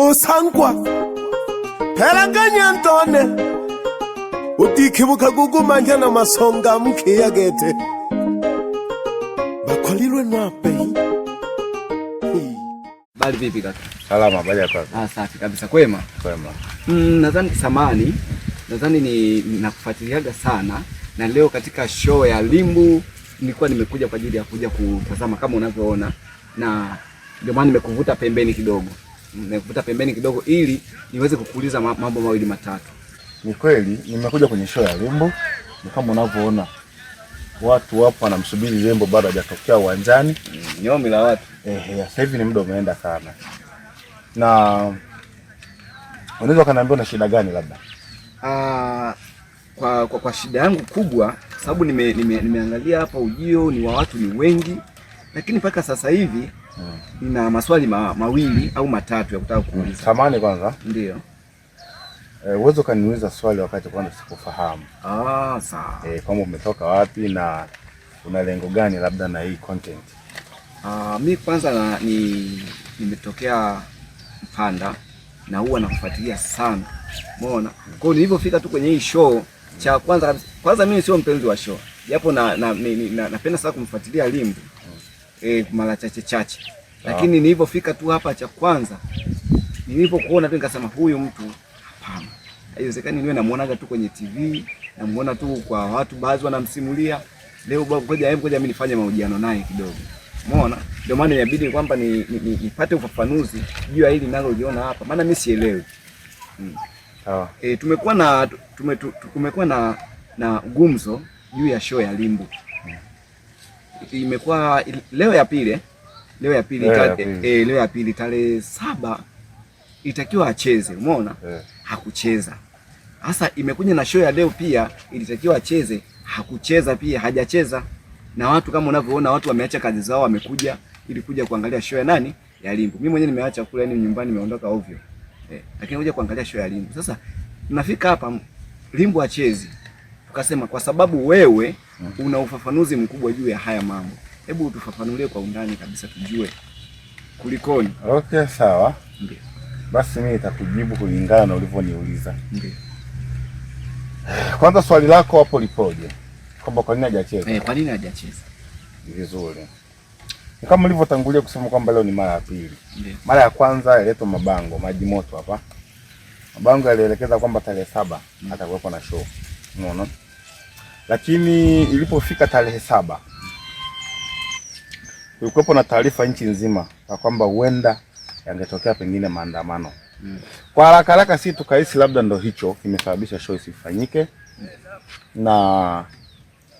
Osangwa Pelanganya Ntone Utikibuka gugumanya na masonga mkia gete Bakwalirwe nwape. Bali vipi kaka? Salama, bali kaka. Safi kabisa, kwema? Kwema. Nadhani samani, nadhani nakufuatiliaga sana, na leo katika show ya Limbu nilikuwa nimekuja kwa ajili ya kuja kutazama kama unavyoona, na ndio maana nimekuvuta pembeni kidogo. Nimekuvuta pembeni kidogo ili niweze kukuuliza mambo mawili matatu. Ni kweli nimekuja kwenye show ya Limbu, ni kama unavyoona watu wapo wanamsubiri Limbu bado hajatokea uwanjani. Nyomi la watu. Sasa hivi ni muda umeenda sana. Na unaweza kaniambia una shida gani labda? Kwa shida yangu kubwa, sababu nimeangalia hapa ujio ni wa watu ni wengi, lakini mpaka sasa hivi nina maswali mawili au matatu ya kutaka kuuliza. Samahani kwanza. Ndio. Uwezo kaniuliza swali wakati kwanza sikufahamu. Sawa. Kama umetoka wapi na una lengo gani labda na hii content? Mimi kwanza nimetokea Mpanda na huwa nakufuatilia sana. Umeona? Kwa hiyo nilipofika tu kwenye hii show, cha kwanza mimi sio mpenzi wa show. Japo napenda sana kumfuatilia Limbu. Mara chache. Lakini nilipofika tu hapa, cha kwanza nilipokuona tu nikasema huyu mtu hapana. Haiwezekani niwe namuonaga tu kwenye TV, namuona tu kwa watu baadhi wanamsimulia. Leo ngoja mimi nifanye mahojiano naye kidogo. Umeona? Ndio maana inabidi kwamba nipate ufafanuzi juu ya hili ninalojiona hapa. Maana mimi sielewi. Tumekuwa na gumzo juu ya show ya Limbu. Imekuwa leo ya pili tarehe 7 itakiwa acheze. Umeona? Hakucheza. Sasa imekuja na show ya leo pia ilitakiwa acheze, hakucheza pia, hajacheza. Na watu kama unavyoona watu wameacha kazi zao wamekuja ili kuja kuangalia show ya nani? Ya Limbu. Mimi mwenyewe nimeacha kula nyumbani, nimeondoka ovyo. Lakini kuja kuangalia show ya Limbu. Sasa tunafika hapa Limbu achezi. Tukasema kwa sababu wewe una ufafanuzi mkubwa juu ya haya mambo, hebu utufafanulie kwa undani kabisa tujue kulikoni. Okay, sawa. Ndio. Basi mimi nitakujibu kulingana na ulivyoniuliza. Ndio. Kwanza swali lako hapo lipoje? Kwamba kwa nini hajacheza? Kwa nini hajacheza? Vizuri. Ni kama nilivyotangulia kusema kwamba leo ni mara ya pili. Ndio. Mara ya kwanza yaliletwa mabango, maji moto hapa. Mabango yalielekeza kwamba tarehe 7 atakuwepo na show. Umeona? Lakini ilipofika tarehe 7 kulikuwepo na taarifa nchi nzima ya kwamba huenda yangetokea pengine maandamano. Kwa haraka si tukahisi labda ndo hicho kimesababisha show isifanyike. Na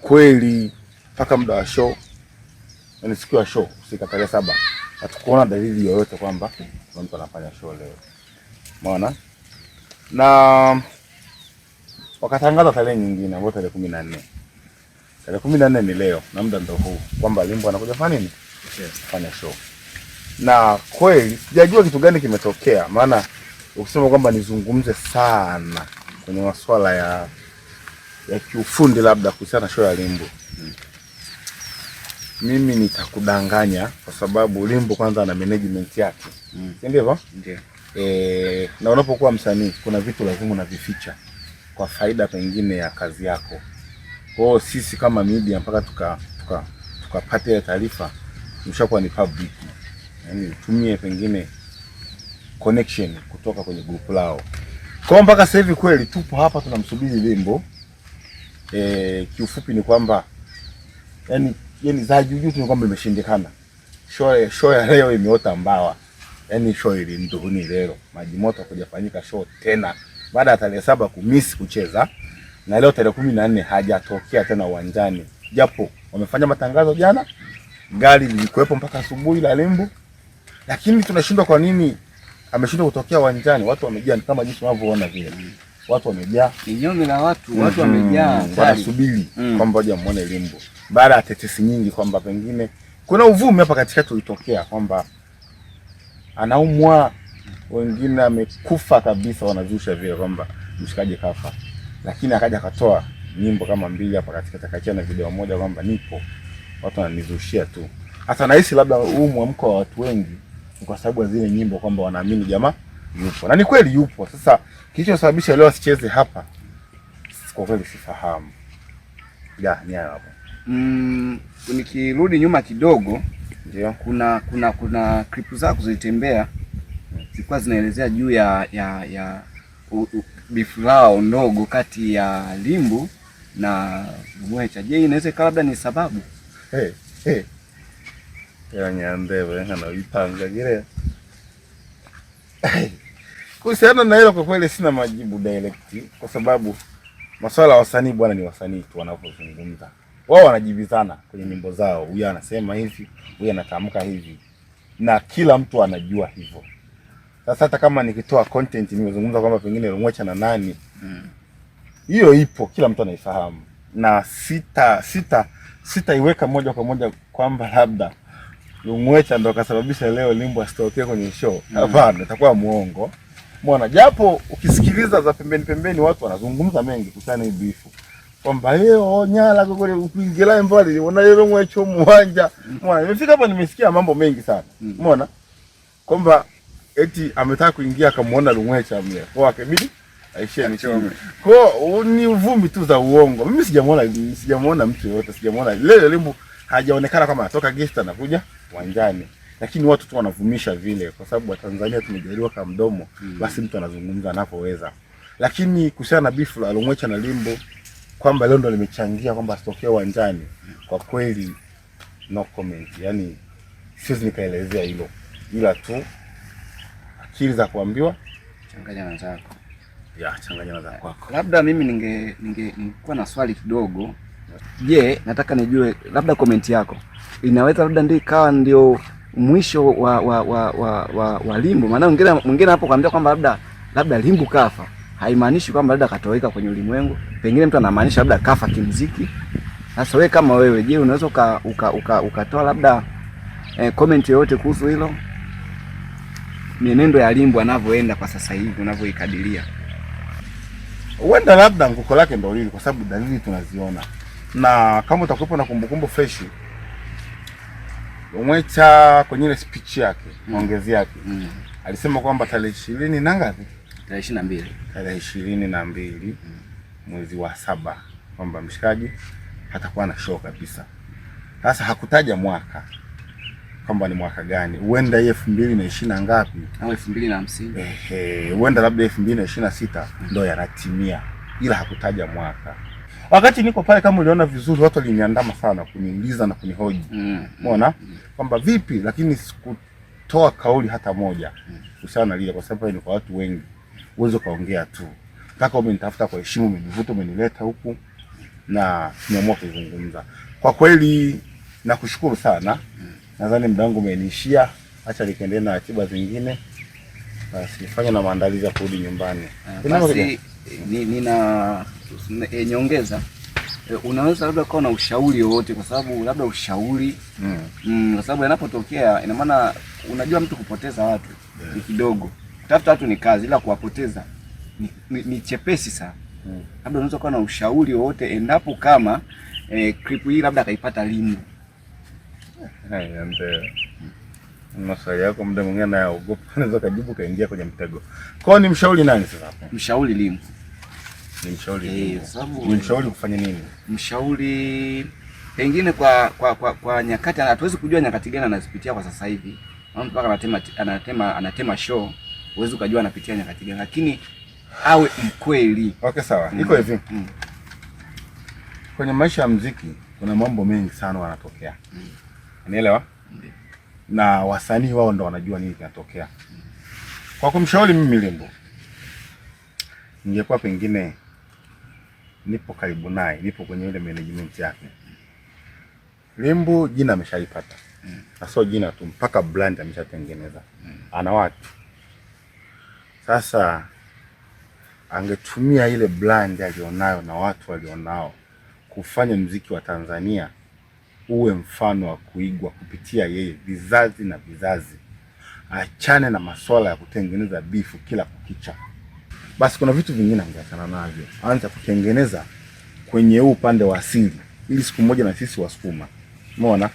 kweli mpaka muda wa show, yani siku ya show siku tarehe 7 hatukuona dalili yoyote kwamba mtu anafanya show leo. Umeona? Na wakatangaza tarehe nyingine ambayo tarehe 14. Tarehe 14 ni leo na muda ndo huu kwamba Limbu anakuja kufanya nini? Kufanya show. Na kweli sijajua kitu gani kimetokea, maana ukisema kwamba nizungumze sana kwenye masuala ya kiufundi labda kuhusiana na show ya Limbu, mimi nitakudanganya kwa sababu Limbu kwanza na management yake. Ndivyo? Ndio. Na unapokuwa msanii kuna vitu lazima unavificha kwa faida pengine ya kazi yako. Kwa hiyo sisi kama media mpaka tukapata ile taarifa mshakuwa ni public. Yaani tumie pengine connection kutoka kwenye group lao. Kwa mpaka sasa hivi kweli tupo hapa tunamsubiri Limbu. Kiufupi ni kwamba yani za juu tu ni kwamba imeshindikana. Show ya leo imeota mbawa. Yaani show ile nduni leo. Maji moto kujafanyika show tena baada ya tarehe 7 kumisi kucheza, na leo tarehe 14 hajatokea tena uwanjani. Japo wamefanya matangazo jana, gari lilikuwepo mpaka asubuhi la Limbu, lakini tunashindwa kwa nini ameshindwa kutokea uwanjani. Watu wamejaa kama jinsi unavyoona vile. Watu wamejaa. Kinyume na watu wamejaa. Wanasubiri kwamba waje muone Limbu. Baada ya tetesi nyingi kwamba pengine kuna uvumi hapa katikati ulitokea kwamba anaumwa, wengine amekufa kabisa, wanazusha vile kwamba mshikaji kafa. Lakini akaja akatoa nyimbo kama 2 hapa katikati, akachia na video moja kwamba nipo. Watu wananizushia tu. Hata nahisi labda huu mwamko wa watu wengi kwa sababu ya zile nyimbo kwamba wanaamini jamaa yupo, na ni kweli yupo. Sasa kilichosababisha leo asicheze hapa kwa kweli sifahamu. Ni hapo. Nikirudi nyuma kidogo, ndio kuna clip zako zilitembea zilikuwa zinaelezea juu ya bifu lao ndogo kati ya Limbu na Lumwecha. Je, inaweza ikawa labda ni sababu? Nyandewe anaipanga gile. Kuhusiana na hilo kwa kweli sina majibu direct, kwa sababu masuala ya wasanii bwana, ni wasanii tu wanapozungumza. Wao wanajibizana kwenye nyimbo zao, huyu anasema hivi, huyu anatamka hivi, na kila mtu anajua hivyo. Sasa hata kama nikitoa content nimezungumza kwamba pengine Lumwecha na nani, hiyo ipo, kila mtu anaifahamu, na sitaiweka moja kwa moja kwamba labda Lumwecha ndo kasababisha leo Limbu asitokee kwenye show. Hapana, itakuwa muongo. Mbona japo ukisikiliza za pembeni watu wanazungumza mengi kuhusiana na bifu. Kwamba leo Nyala kwa kweli kuingilia mbali unaona Lumwecha muwanja. Mbona nimefika hapa nimesikia mambo mengi sana. Umeona? Kwamba eti ametaka kuingia akamuona Lumwecha mle. Kwa akibidi aishie michome. Kwa ni uvumi tu za uongo. Mimi sijamuona mtu yote, sijamuona. Leo Limbu hajaonekana kama anatoka guest anakuja uwanjani. Lakini watu tu wanavumisha vile kwa sababu Watanzania tumejaliwa kama mdomo, basi mtu anazungumza anapoweza. Lakini kuhusiana na bifu la Lumwecha na Limbu kwamba leo ndo limechangia kwamba asitokee uwanjani, kwa kweli no comment. Yaani siwezi nikaelezea hilo. Ila tu akili za kuambiwa changanya na zako. Changanya na zako. Labda mimi ningekuwa na swali kidogo. Je, nataka nijue labda comment yako inaweza labda ndio ikawa ndio mwisho wa Limbu. Maana mwingine hapo kaambia kwamba labda Limbu kafa, haimaanishi kwamba labda katoweka kwenye ulimwengu. Pengine mtu anamaanisha labda kafa kimuziki. Sasa wewe kama wewe, je, unaweza ukatoa labda comment yoyote kuhusu hilo? Mienendo ya Limbu anavyoenda kwa sasa hivi unavyoikadiria. Huenda labda nguko lake ndio hili, kwa sababu dalili tunaziona. Na kama utakuwepo na kumbukumbu fresh, Lumwecha kwenye ile speech yake, maongezi yake, alisema kwamba tarehe 20 na ngapi? Tarehe 22. Tarehe 22 mwezi wa 7 kwamba mshikaji hatakuwa na show kabisa. Sasa hakutaja mwaka kwamba ni mwaka gani. Huenda 2020 ngapi au 2050. Huenda labda 2026 ndio yanatimia, ila hakutaja mwaka. Wakati niko pale, kama uliona vizuri, watu waliniandama sana kuniuliza na kunihoji. Umeona? Kwamba vipi, lakini sikutoa kauli hata moja kuhusiana na lile, kwa sababu ni kwa watu wengi. Uwezo kaongea tu. Mpaka umenitafuta kwa heshima, umenivuta, umenileta huku na tumeamua kuzungumza. Kwa kweli nakushukuru sana. Nadhani muda wangu umeniishia. Acha nikaendelee na ratiba zingine. Basi nifanye na maandalizi ya kurudi nyumbani. Basi nina nyongeza. Unaweza labda kuwa na ushauri wowote, kwa sababu labda ushauri kwa sababu yanapotokea, ina maana unajua mtu kupoteza watu ni kidogo. Kutafuta watu ni kazi, ila kuwapoteza ni chepesi sana. Labda unaweza kuwa na ushauri wowote endapo kama clip hii labda akaipata Limbu. Maswali yako muda mwingine naogopa, unaweza kujibu kaingia kwenye mtego. Kwa ni mshauri nani sasa? Mshauri Limbu. Ni mshauri Limbu. Ni mshauri kufanya nini? Mshauri pengine kwa nyakati, hatuwezi kujua nyakati gani anazipitia kwa sasa hivi. Mpaka anatema show, huwezi kujua anapitia nyakati gani, lakini awe mkweli. Okay, sawa. Iko hivi. Kwenye maisha ya muziki kuna mambo mengi sana yanatokea. Unaelewa? Na wasanii wao ndo wanajua nini kinatokea. Kwa kumshauri mimi Limbu, ningekuwa pengine nipo karibu naye, nipo kwenye ile management yake. Limbu jina ameshalipata. Na sio jina tu, mpaka brand ameshatengeneza. Ana watu. Sasa angetumia ile brand alionayo na watu walionao kufanya muziki wa Tanzania uwe mfano wa kuigwa kupitia yeye vizazi na vizazi. Achane na masuala ya kutengeneza bifu kila kukicha. Basi kuna vitu vingine angeachana navyo. Anza kutengeneza kwenye upande wa asili, ili siku moja na sisi Wasukuma, umeona,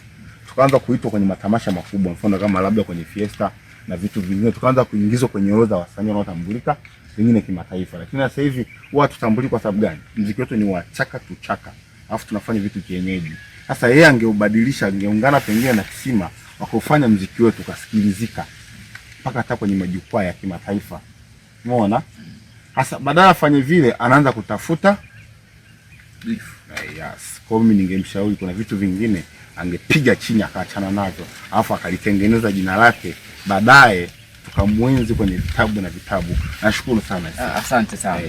tukaanza kuitwa kwenye matamasha makubwa, mfano kama labda kwenye Fiesta na vitu vingine, tukaanza kuingizwa kwenye orodha wasanii wanaotambulika wengine kimataifa. Lakini sasa hivi huwa tutambuliki kwa sababu gani? Muziki wetu ni wa chaka tu chaka, alafu tunafanya vitu kienyeji. Sasa yeye angeubadilisha, angeungana pengine na Kisima wakofanya muziki wetu kasikilizika mpaka hata kwenye majukwaa ya kimataifa. Umeona? Sasa badala afanye vile, anaanza kutafuta yes. Kwa mimi ningemshauri kuna vitu vingine angepiga chini akaachana nazo, alafu akalitengeneza jina lake, baadaye tukamwenzi kwenye vitabu na vitabu. Nashukuru sana. Asante sana.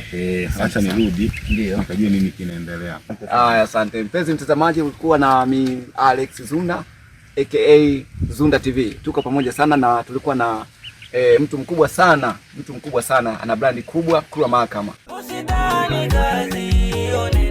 Acha nirudi ndio nikajue nini kinaendelea. Asante mpenzi mtazamaji, ulikuwa na mi Alex Zunda aka Zunda TV. Tuko pamoja sana na tulikuwa na mtu mkubwa sana ana brandi kubwa, Kula Mahakama. Usidhani kazi